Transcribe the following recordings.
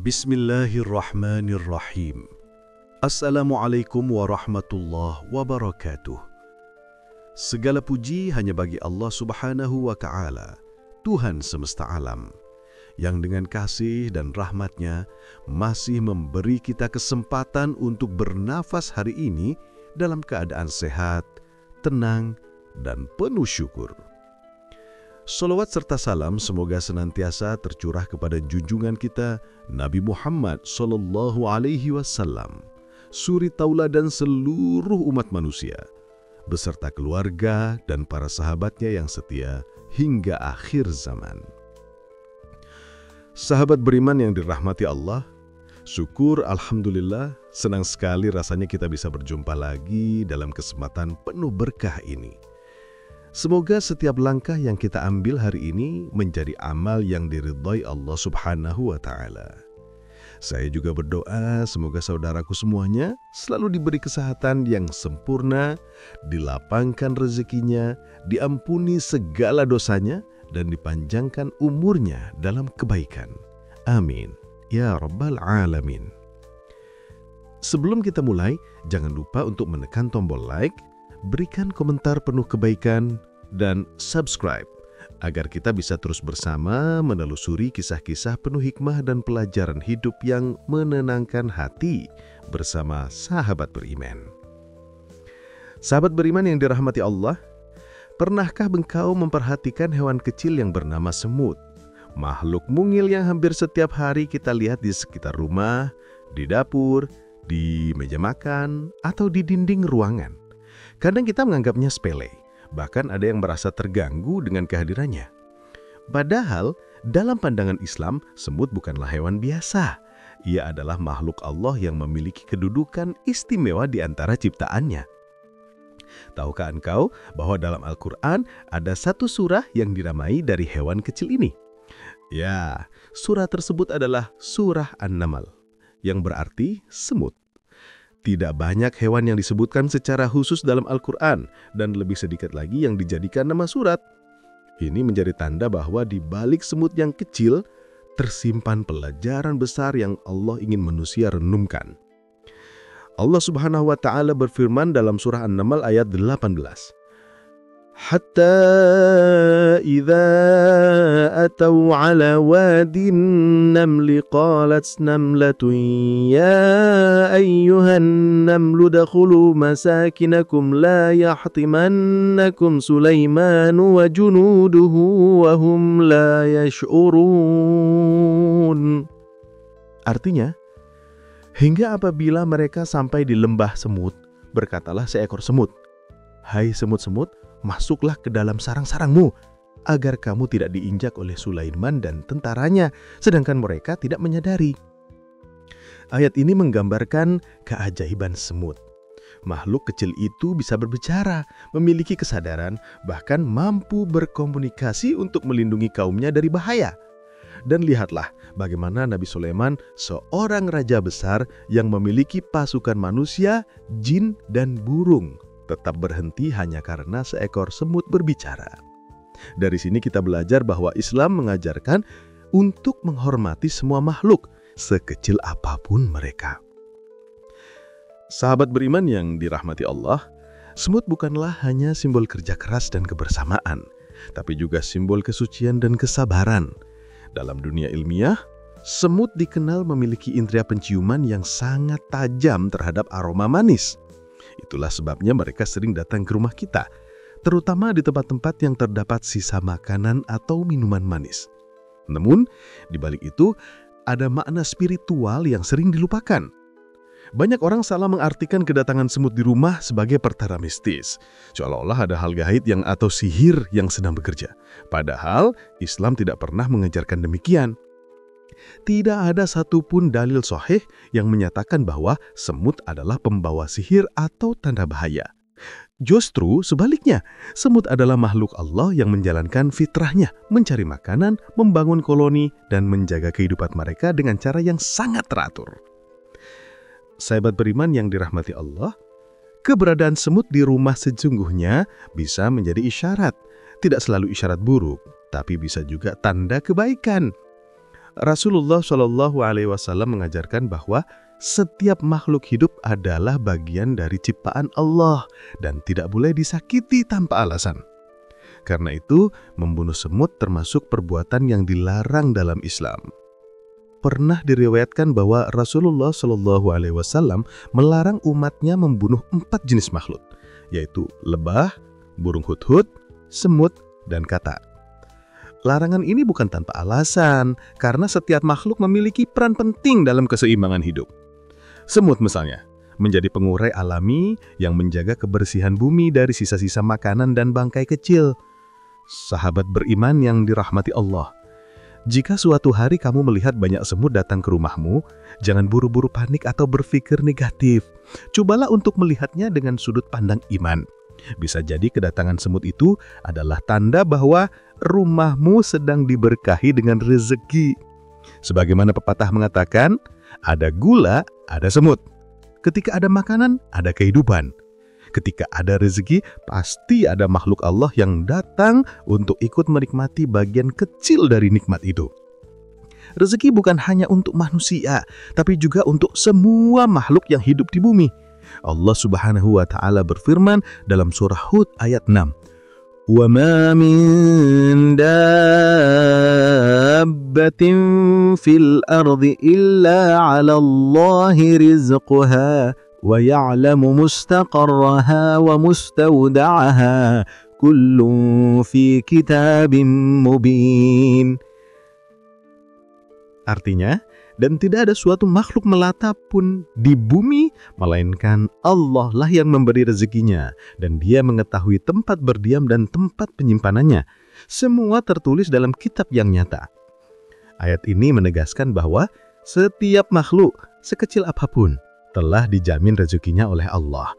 Bismillahirrahmanirrahim. Assalamualaikum warahmatullahi wabarakatuh. Segala puji hanya bagi Allah Subhanahu wa Ta'ala, Tuhan semesta alam, yang dengan kasih dan rahmat-Nya masih memberi kita kesempatan untuk bernafas hari ini dalam keadaan sehat, tenang, dan penuh syukur. Salawat serta salam semoga senantiasa tercurah kepada junjungan kita Nabi Muhammad sallallahu alaihi wasallam, suri tauladan seluruh umat manusia, beserta keluarga dan para sahabatnya yang setia hingga akhir zaman. Sahabat beriman yang dirahmati Allah, syukur alhamdulillah, senang sekali rasanya kita bisa berjumpa lagi dalam kesempatan penuh berkah ini. Semoga setiap langkah yang kita ambil hari ini menjadi amal yang diridhai Allah Subhanahu wa Ta'ala. Saya juga berdoa semoga saudaraku semuanya selalu diberi kesehatan yang sempurna, dilapangkan rezekinya, diampuni segala dosanya, dan dipanjangkan umurnya dalam kebaikan. Amin. Ya Rabbal Alamin. Sebelum kita mulai, jangan lupa untuk menekan tombol like, berikan komentar penuh kebaikan, dan subscribe agar kita bisa terus bersama menelusuri kisah-kisah penuh hikmah dan pelajaran hidup yang menenangkan hati bersama sahabat beriman. Sahabat beriman yang dirahmati Allah, pernahkah engkau memperhatikan hewan kecil yang bernama semut? Makhluk mungil yang hampir setiap hari kita lihat di sekitar rumah, di dapur, di meja makan, atau di dinding ruangan. Kadang kita menganggapnya sepele, bahkan ada yang merasa terganggu dengan kehadirannya. Padahal, dalam pandangan Islam, semut bukanlah hewan biasa. Ia adalah makhluk Allah yang memiliki kedudukan istimewa di antara ciptaannya. Tahukah engkau bahwa dalam Al-Quran ada satu surah yang dinamai dari hewan kecil ini? Ya, surah tersebut adalah surah An-Naml, yang berarti semut. Tidak banyak hewan yang disebutkan secara khusus dalam Al-Quran dan lebih sedikit lagi yang dijadikan nama surat. Ini menjadi tanda bahwa di balik semut yang kecil tersimpan pelajaran besar yang Allah ingin manusia renungkan. Allah Subhanahu wa Ta'ala berfirman dalam surah An-Naml ayat 18. Hatta idza atau ala wadin namli qalat namlatun ya ayyuhan namlu dakhulu masakinakum la yahtimannakum Sulaiman wa junuduhu wa hum la yash'urun. Artinya, hingga apabila mereka sampai di lembah semut, berkatalah seekor semut, "Hai semut-semut, masuklah ke dalam sarang-sarangmu, agar kamu tidak diinjak oleh Sulaiman dan tentaranya, sedangkan mereka tidak menyadari." Ayat ini menggambarkan keajaiban semut. Makhluk kecil itu bisa berbicara, memiliki kesadaran, bahkan mampu berkomunikasi untuk melindungi kaumnya dari bahaya. Dan lihatlah bagaimana Nabi Sulaiman, seorang raja besar yang memiliki pasukan manusia, jin, dan burung, tetap berhenti hanya karena seekor semut berbicara. Dari sini kita belajar bahwa Islam mengajarkan untuk menghormati semua makhluk, sekecil apapun mereka. Sahabat beriman yang dirahmati Allah, semut bukanlah hanya simbol kerja keras dan kebersamaan, tapi juga simbol kesucian dan kesabaran. Dalam dunia ilmiah, semut dikenal memiliki indera penciuman yang sangat tajam terhadap aroma manis. Itulah sebabnya mereka sering datang ke rumah kita, terutama di tempat-tempat yang terdapat sisa makanan atau minuman manis. Namun, di balik itu, ada makna spiritual yang sering dilupakan. Banyak orang salah mengartikan kedatangan semut di rumah sebagai perkara mistis, seolah-olah ada hal gaib atau sihir yang sedang bekerja. Padahal, Islam tidak pernah mengajarkan demikian. Tidak ada satupun dalil sahih yang menyatakan bahwa semut adalah pembawa sihir atau tanda bahaya. Justru sebaliknya, semut adalah makhluk Allah yang menjalankan fitrahnya, mencari makanan, membangun koloni, dan menjaga kehidupan mereka dengan cara yang sangat teratur. Sahabat beriman yang dirahmati Allah, keberadaan semut di rumah sesungguhnya bisa menjadi isyarat. Tidak selalu isyarat buruk, tapi bisa juga tanda kebaikan. Rasulullah Shallallahu Alaihi Wasallam mengajarkan bahwa setiap makhluk hidup adalah bagian dari ciptaan Allah dan tidak boleh disakiti tanpa alasan. Karena itu, membunuh semut termasuk perbuatan yang dilarang dalam Islam. Pernah diriwayatkan bahwa Rasulullah Shallallahu Alaihi Wasallam melarang umatnya membunuh 4 jenis makhluk, yaitu lebah, burung hudhud, semut, dan katak. Larangan ini bukan tanpa alasan, karena setiap makhluk memiliki peran penting dalam keseimbangan hidup. Semut misalnya, menjadi pengurai alami yang menjaga kebersihan bumi dari sisa-sisa makanan dan bangkai kecil. Sahabat beriman yang dirahmati Allah, jika suatu hari kamu melihat banyak semut datang ke rumahmu, jangan buru-buru panik atau berpikir negatif. Cobalah untuk melihatnya dengan sudut pandang iman. Bisa jadi kedatangan semut itu adalah tanda bahwa rumahmu sedang diberkahi dengan rezeki. Sebagaimana pepatah mengatakan, ada gula, ada semut. Ketika ada makanan, ada kehidupan. Ketika ada rezeki, pasti ada makhluk Allah yang datang untuk ikut menikmati bagian kecil dari nikmat itu. Rezeki bukan hanya untuk manusia, tapi juga untuk semua makhluk yang hidup di bumi. Allah Subhanahu wa Ta'ala berfirman dalam surah Hud ayat 6. "Wa ma min dabbatin fil ardi illa 'ala Allahi rizquha wa ya'lamu mustaqarraha wa mustawda'aha kullun fi kitabim mubin." Artinya, dan tidak ada suatu makhluk melata pun di bumi, melainkan Allah lah yang memberi rezekinya, dan Dia mengetahui tempat berdiam dan tempat penyimpanannya. Semua tertulis dalam kitab yang nyata. Ayat ini menegaskan bahwa setiap makhluk, sekecil apapun, telah dijamin rezekinya oleh Allah.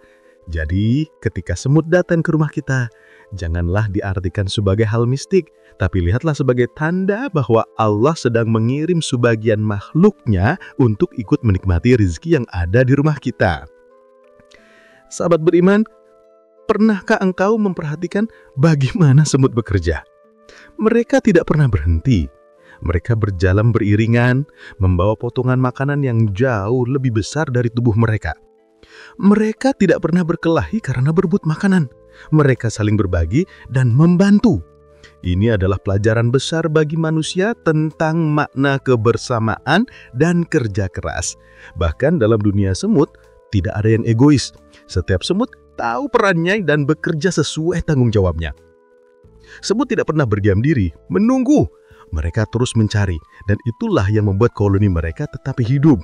Jadi, ketika semut datang ke rumah kita, janganlah diartikan sebagai hal mistik, tapi lihatlah sebagai tanda bahwa Allah sedang mengirim sebagian makhluknya untuk ikut menikmati rezeki yang ada di rumah kita. Sahabat beriman, pernahkah engkau memperhatikan bagaimana semut bekerja? Mereka tidak pernah berhenti. Mereka berjalan beriringan, membawa potongan makanan yang jauh lebih besar dari tubuh mereka. Mereka tidak pernah berkelahi karena berebut makanan. Mereka saling berbagi dan membantu. Ini adalah pelajaran besar bagi manusia tentang makna kebersamaan dan kerja keras. Bahkan dalam dunia semut, tidak ada yang egois. Setiap semut tahu perannya dan bekerja sesuai tanggung jawabnya. Semut tidak pernah berdiam diri, menunggu. Mereka terus mencari, dan itulah yang membuat koloni mereka tetap hidup.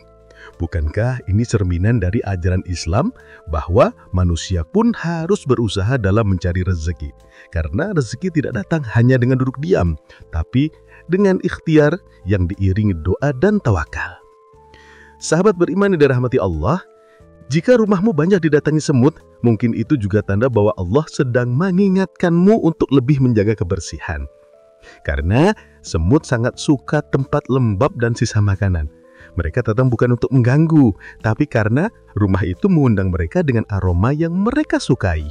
Bukankah ini cerminan dari ajaran Islam bahwa manusia pun harus berusaha dalam mencari rezeki? Karena rezeki tidak datang hanya dengan duduk diam, tapi dengan ikhtiar yang diiringi doa dan tawakal. Sahabat beriman yang dirahmati Allah, jika rumahmu banyak didatangi semut, mungkin itu juga tanda bahwa Allah sedang mengingatkanmu untuk lebih menjaga kebersihan. Karena semut sangat suka tempat lembab dan sisa makanan. Mereka datang bukan untuk mengganggu, tapi karena rumah itu mengundang mereka dengan aroma yang mereka sukai.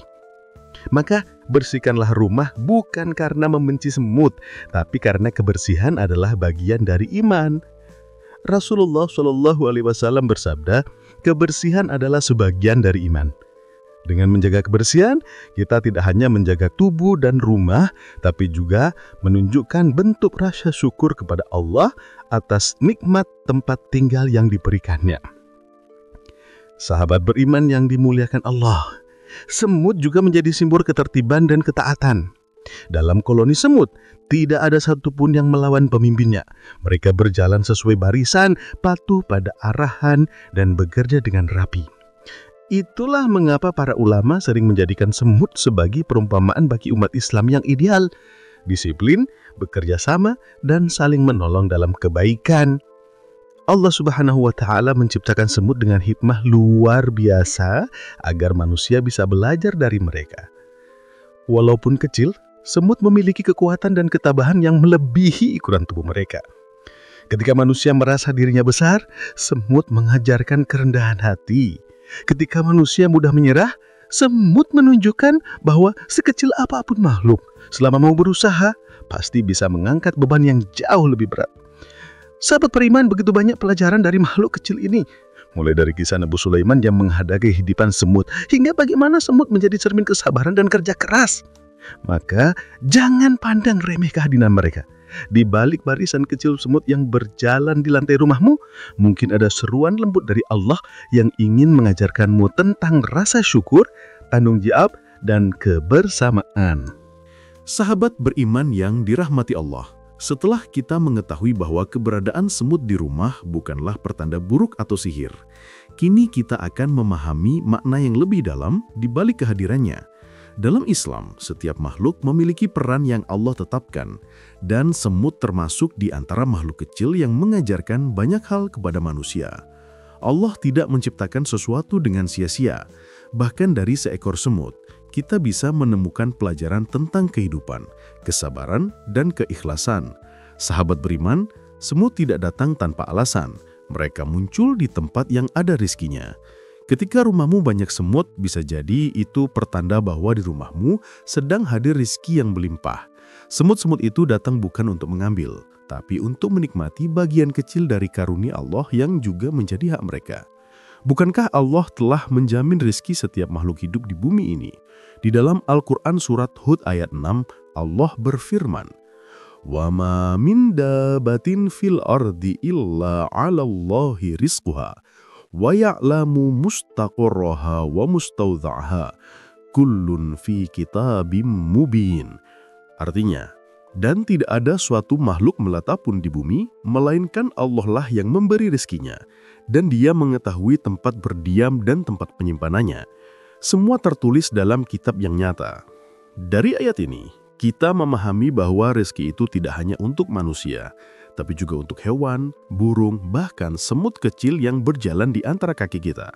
Maka bersihkanlah rumah bukan karena membenci semut, tapi karena kebersihan adalah bagian dari iman. Rasulullah Shallallahu Alaihi Wasallam bersabda, kebersihan adalah sebagian dari iman. Dengan menjaga kebersihan, kita tidak hanya menjaga tubuh dan rumah, tapi juga menunjukkan bentuk rasa syukur kepada Allah atas nikmat tempat tinggal yang diberikannya. Sahabat beriman yang dimuliakan Allah, semut juga menjadi simbol ketertiban dan ketaatan. Dalam koloni semut, tidak ada satupun yang melawan pemimpinnya. Mereka berjalan sesuai barisan, patuh pada arahan, dan bekerja dengan rapi. Itulah mengapa para ulama sering menjadikan semut sebagai perumpamaan bagi umat Islam yang ideal, disiplin, bekerja sama, dan saling menolong dalam kebaikan. Allah Subhanahu wa Ta'ala menciptakan semut dengan hikmah luar biasa agar manusia bisa belajar dari mereka. Walaupun kecil, semut memiliki kekuatan dan ketabahan yang melebihi ukuran tubuh mereka. Ketika manusia merasa dirinya besar, semut mengajarkan kerendahan hati. Ketika manusia mudah menyerah, semut menunjukkan bahwa sekecil apapun makhluk, selama mau berusaha, pasti bisa mengangkat beban yang jauh lebih berat. Sahabat beriman, begitu banyak pelajaran dari makhluk kecil ini. Mulai dari kisah Nabi Sulaiman yang menghadapi kehidupan semut, hingga bagaimana semut menjadi cermin kesabaran dan kerja keras. Maka jangan pandang remeh kehadiran mereka. Di balik barisan kecil semut yang berjalan di lantai rumahmu, mungkin ada seruan lembut dari Allah yang ingin mengajarkanmu tentang rasa syukur, tanggung jawab, dan kebersamaan. Sahabat beriman yang dirahmati Allah, setelah kita mengetahui bahwa keberadaan semut di rumah bukanlah pertanda buruk atau sihir, kini kita akan memahami makna yang lebih dalam di balik kehadirannya. Dalam Islam, setiap makhluk memiliki peran yang Allah tetapkan, dan semut termasuk di antara makhluk kecil yang mengajarkan banyak hal kepada manusia. Allah tidak menciptakan sesuatu dengan sia-sia. Bahkan dari seekor semut, kita bisa menemukan pelajaran tentang kehidupan, kesabaran, dan keikhlasan. Sahabat beriman, semut tidak datang tanpa alasan. Mereka muncul di tempat yang ada rizkinya. Ketika rumahmu banyak semut, bisa jadi itu pertanda bahwa di rumahmu sedang hadir rizki yang berlimpah. Semut-semut itu datang bukan untuk mengambil, tapi untuk menikmati bagian kecil dari karunia Allah yang juga menjadi hak mereka. Bukankah Allah telah menjamin rizki setiap makhluk hidup di bumi ini? Di dalam Al-Quran surat Hud ayat 6, Allah berfirman, "Wa ma min dabatin fil ardi illa 'alallahi rizquha wa ya'lamu mustaqarraha wa mustawda'aha kullun fi kitabim mubin." Artinya, dan tidak ada suatu makhluk melata pun di bumi, melainkan Allah lah yang memberi rezekinya, dan Dia mengetahui tempat berdiam dan tempat penyimpanannya. Semua tertulis dalam kitab yang nyata. Dari ayat ini, kita memahami bahwa rezeki itu tidak hanya untuk manusia, tapi juga untuk hewan, burung, bahkan semut kecil yang berjalan di antara kaki kita.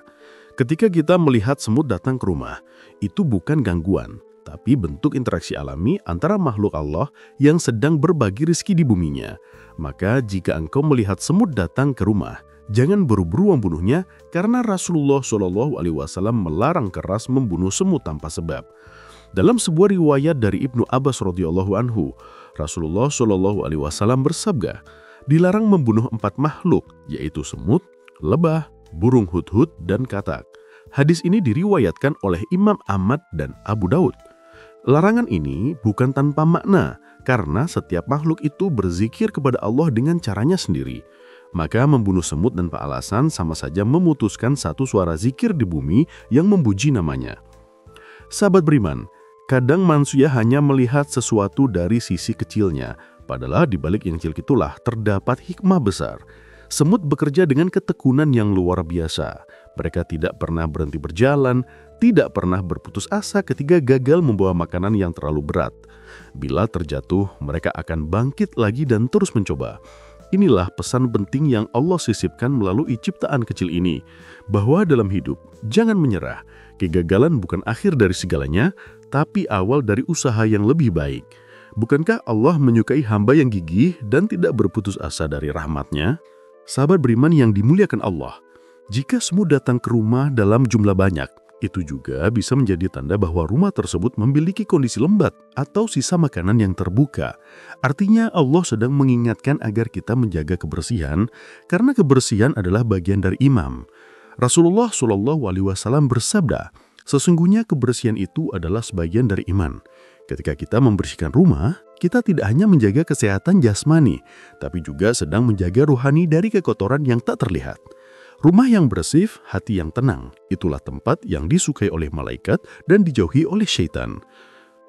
Ketika kita melihat semut datang ke rumah, itu bukan gangguan, tapi bentuk interaksi alami antara makhluk Allah yang sedang berbagi rezeki di buminya. Maka jika engkau melihat semut datang ke rumah, jangan buru-buru membunuhnya, karena Rasulullah SAW melarang keras membunuh semut tanpa sebab. Dalam sebuah riwayat dari Ibnu Abbas radhiyallahu anhu, Rasulullah SAW bersabda, dilarang membunuh 4 makhluk, yaitu semut, lebah, burung hudhud, dan katak. Hadis ini diriwayatkan oleh Imam Ahmad dan Abu Daud. Larangan ini bukan tanpa makna, karena setiap makhluk itu berzikir kepada Allah dengan caranya sendiri. Maka membunuh semut tanpa alasan sama saja memutuskan satu suara zikir di bumi yang memuji namanya. Sahabat beriman, kadang manusia hanya melihat sesuatu dari sisi kecilnya, padahal di balik yang kecil itulah terdapat hikmah besar. Semut bekerja dengan ketekunan yang luar biasa. Mereka tidak pernah berhenti berjalan, tidak pernah berputus asa ketika gagal membawa makanan yang terlalu berat. Bila terjatuh, mereka akan bangkit lagi dan terus mencoba. Inilah pesan penting yang Allah sisipkan melalui ciptaan kecil ini, bahwa dalam hidup jangan menyerah. Kegagalan bukan akhir dari segalanya, tapi awal dari usaha yang lebih baik. Bukankah Allah menyukai hamba yang gigih dan tidak berputus asa dari rahmat-Nya? Sahabat beriman yang dimuliakan Allah, jika semut datang ke rumah dalam jumlah banyak, itu juga bisa menjadi tanda bahwa rumah tersebut memiliki kondisi lembat atau sisa makanan yang terbuka. Artinya Allah sedang mengingatkan agar kita menjaga kebersihan, karena kebersihan adalah bagian dari iman. Rasulullah SAW bersabda, sesungguhnya kebersihan itu adalah sebagian dari iman. Ketika kita membersihkan rumah, kita tidak hanya menjaga kesehatan jasmani, tapi juga sedang menjaga rohani dari kekotoran yang tak terlihat. Rumah yang bersih, hati yang tenang, itulah tempat yang disukai oleh malaikat dan dijauhi oleh syaitan.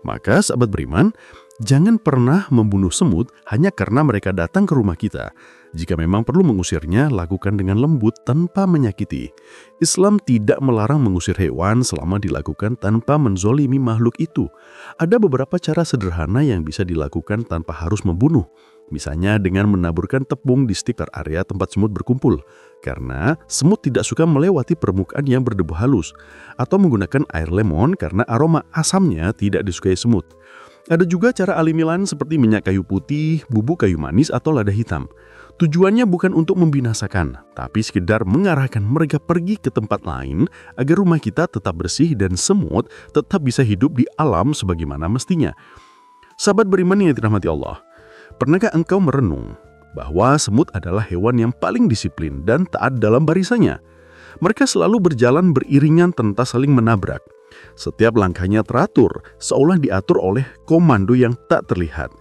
Maka sahabat beriman, jangan pernah membunuh semut hanya karena mereka datang ke rumah kita. Jika memang perlu mengusirnya, lakukan dengan lembut tanpa menyakiti. Islam tidak melarang mengusir hewan selama dilakukan tanpa menzolimi makhluk itu. Ada beberapa cara sederhana yang bisa dilakukan tanpa harus membunuh. Misalnya dengan menaburkan tepung di sekitar area tempat semut berkumpul, karena semut tidak suka melewati permukaan yang berdebu halus, atau menggunakan air lemon karena aroma asamnya tidak disukai semut. Ada juga cara alamilan seperti minyak kayu putih, bubuk kayu manis, atau lada hitam. Tujuannya bukan untuk membinasakan, tapi sekedar mengarahkan mereka pergi ke tempat lain agar rumah kita tetap bersih dan semut tetap bisa hidup di alam sebagaimana mestinya. Sahabat beriman yang dirahmati Allah, pernahkah engkau merenung bahwa semut adalah hewan yang paling disiplin dan taat dalam barisannya. Mereka selalu berjalan beriringan tanpa saling menabrak. Setiap langkahnya teratur, seolah diatur oleh komando yang tak terlihat.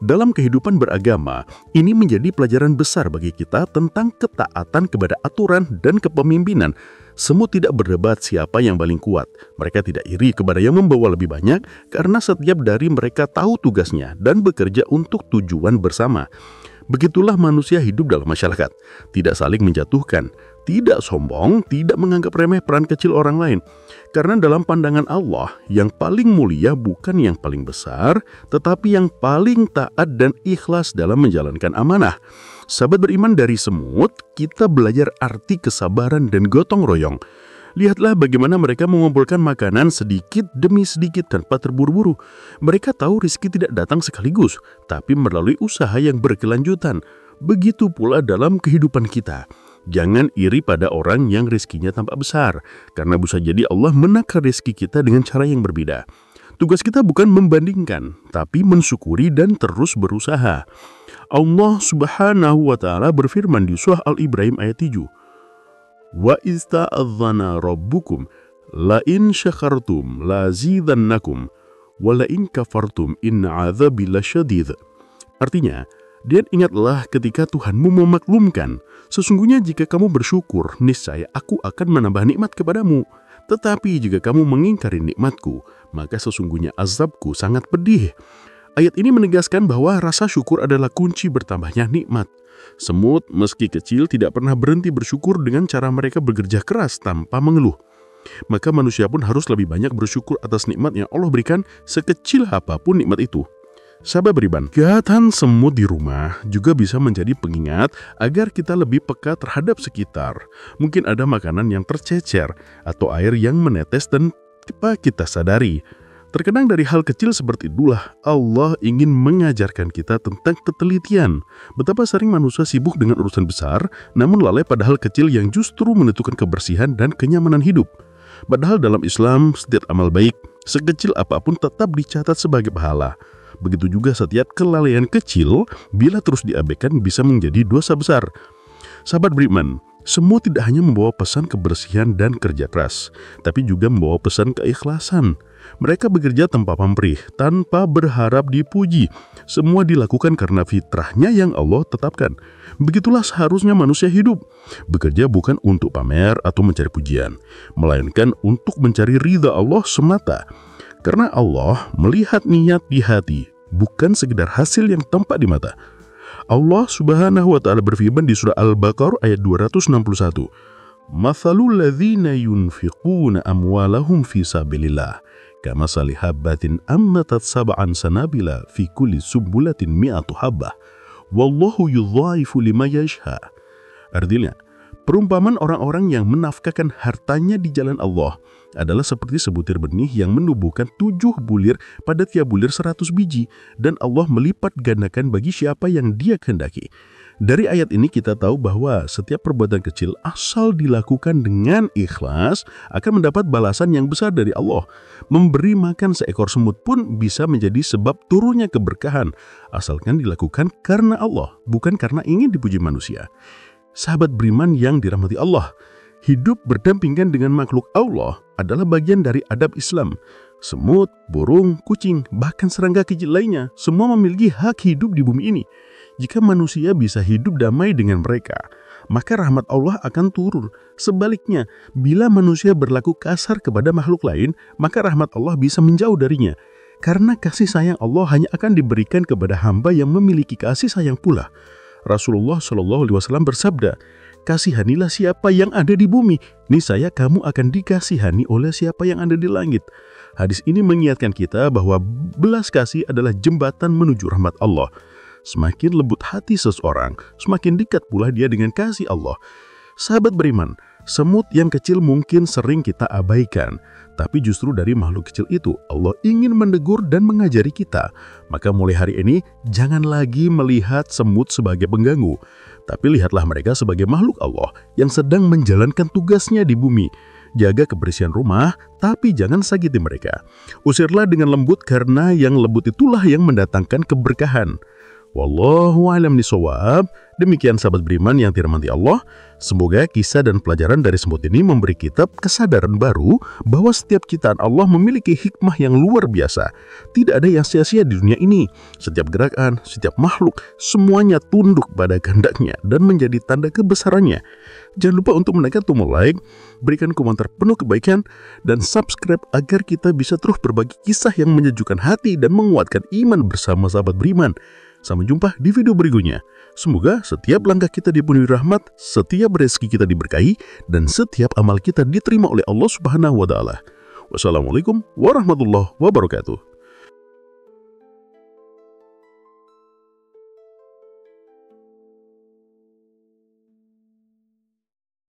Dalam kehidupan beragama, ini menjadi pelajaran besar bagi kita tentang ketaatan kepada aturan dan kepemimpinan. Semut tidak berdebat siapa yang paling kuat. Mereka tidak iri kepada yang membawa lebih banyak karena setiap dari mereka tahu tugasnya dan bekerja untuk tujuan bersama. Begitulah manusia hidup dalam masyarakat, tidak saling menjatuhkan, tidak sombong, tidak menganggap remeh peran kecil orang lain. Karena dalam pandangan Allah, yang paling mulia bukan yang paling besar, tetapi yang paling taat dan ikhlas dalam menjalankan amanah. Sahabat beriman, dari semut, kita belajar arti kesabaran dan gotong royong. Lihatlah bagaimana mereka mengumpulkan makanan sedikit demi sedikit tanpa terburu-buru. Mereka tahu rezeki tidak datang sekaligus, tapi melalui usaha yang berkelanjutan. Begitu pula dalam kehidupan kita. Jangan iri pada orang yang rezekinya tampak besar, karena bisa jadi Allah menakar rezeki kita dengan cara yang berbeda. Tugas kita bukan membandingkan, tapi mensyukuri dan terus berusaha. Allah Subhanahu wa Ta'ala berfirman di surah Al-Ibrahim ayat 7. Wa ista'adzana rabbukum la in syakartum la zidannakum wa la in kafartum inna adzabi lasyadid. Artinya, dan ingatlah ketika Tuhanmu memaklumkan, sesungguhnya jika kamu bersyukur, niscaya aku akan menambah nikmat kepadamu. Tetapi jika kamu mengingkari nikmatku, maka sesungguhnya azabku sangat pedih. Ayat ini menegaskan bahwa rasa syukur adalah kunci bertambahnya nikmat. Semut meski kecil tidak pernah berhenti bersyukur dengan cara mereka bekerja keras tanpa mengeluh. Maka manusia pun harus lebih banyak bersyukur atas nikmat yang Allah berikan, sekecil apapun nikmat itu. Sahabat beriman, kehadiran semut di rumah juga bisa menjadi pengingat agar kita lebih peka terhadap sekitar. Mungkin ada makanan yang tercecer atau air yang menetes tanpa kita sadari. Terkadang dari hal kecil seperti itulah Allah ingin mengajarkan kita tentang ketelitian. Betapa sering manusia sibuk dengan urusan besar, namun lalai pada hal kecil yang justru menentukan kebersihan dan kenyamanan hidup. Padahal dalam Islam, setiap amal baik, sekecil apapun tetap dicatat sebagai pahala. Begitu juga setiap kelalaian kecil, bila terus diabaikan bisa menjadi dosa besar. Sahabat beriman, semua tidak hanya membawa pesan kebersihan dan kerja keras, tapi juga membawa pesan keikhlasan. Mereka bekerja tanpa pamrih, tanpa berharap dipuji. Semua dilakukan karena fitrahnya yang Allah tetapkan. Begitulah seharusnya manusia hidup. Bekerja bukan untuk pamer atau mencari pujian, melainkan untuk mencari ridha Allah semata. Karena Allah melihat niat di hati, bukan sekedar hasil yang tampak di mata. Allah Subhanahu wa Ta'ala berfirman di surah Al-Baqarah ayat 261. Mathalul ladzina yunfiquna amwalahum fi sabilillah kamasali habbatin ammatat sab'an sanabila fi kulli sumbulatin mi'atu habbah wallahu yudhaifu liman yasha. Artinya, perumpamaan orang-orang yang menafkahkan hartanya di jalan Allah adalah seperti sebutir benih yang menumbuhkan 7 bulir pada tiap bulir 100 biji, dan Allah melipat gandakan bagi siapa yang Dia kehendaki. Dari ayat ini kita tahu bahwa setiap perbuatan kecil asal dilakukan dengan ikhlas akan mendapat balasan yang besar dari Allah. Memberi makan seekor semut pun bisa menjadi sebab turunnya keberkahan, asalkan dilakukan karena Allah, bukan karena ingin dipuji manusia. Sahabat beriman yang dirahmati Allah, hidup berdampingan dengan makhluk Allah adalah bagian dari adab Islam. Semut, burung, kucing, bahkan serangga kecil lainnya, semua memiliki hak hidup di bumi ini. Jika manusia bisa hidup damai dengan mereka, maka rahmat Allah akan turun. Sebaliknya, bila manusia berlaku kasar kepada makhluk lain, maka rahmat Allah bisa menjauh darinya. Karena kasih sayang Allah hanya akan diberikan kepada hamba yang memiliki kasih sayang pula. Rasulullah SAW bersabda, kasihanilah siapa yang ada di bumi, niscaya kamu akan dikasihani oleh siapa yang ada di langit. Hadis ini mengingatkan kita bahwa belas kasih adalah jembatan menuju rahmat Allah. Semakin lembut hati seseorang, semakin dekat pula dia dengan kasih Allah. Sahabat beriman, semut yang kecil mungkin sering kita abaikan, tapi justru dari makhluk kecil itu Allah ingin menegur dan mengajari kita. Maka mulai hari ini, jangan lagi melihat semut sebagai pengganggu, tapi lihatlah mereka sebagai makhluk Allah yang sedang menjalankan tugasnya di bumi. Jaga kebersihan rumah, tapi jangan sakiti mereka. Usirlah dengan lembut karena yang lembut itulah yang mendatangkan keberkahan. Wallahu a'lam bishawab. Demikian sahabat beriman yang dirahmati Allah. Semoga kisah dan pelajaran dari semut ini memberi kita kesadaran baru bahwa setiap ciptaan Allah memiliki hikmah yang luar biasa. Tidak ada yang sia-sia di dunia ini. Setiap gerakan, setiap makhluk, semuanya tunduk pada kehendaknya dan menjadi tanda kebesarannya. Jangan lupa untuk menekan tombol like, berikan komentar penuh kebaikan, dan subscribe agar kita bisa terus berbagi kisah yang menyejukkan hati dan menguatkan iman bersama sahabat beriman. Sampai jumpa di video berikutnya. Semoga setiap langkah kita dipenuhi rahmat, setiap rezeki kita diberkahi, dan setiap amal kita diterima oleh Allah Subhanahu wa Ta'ala. Wassalamualaikum warahmatullahi wabarakatuh.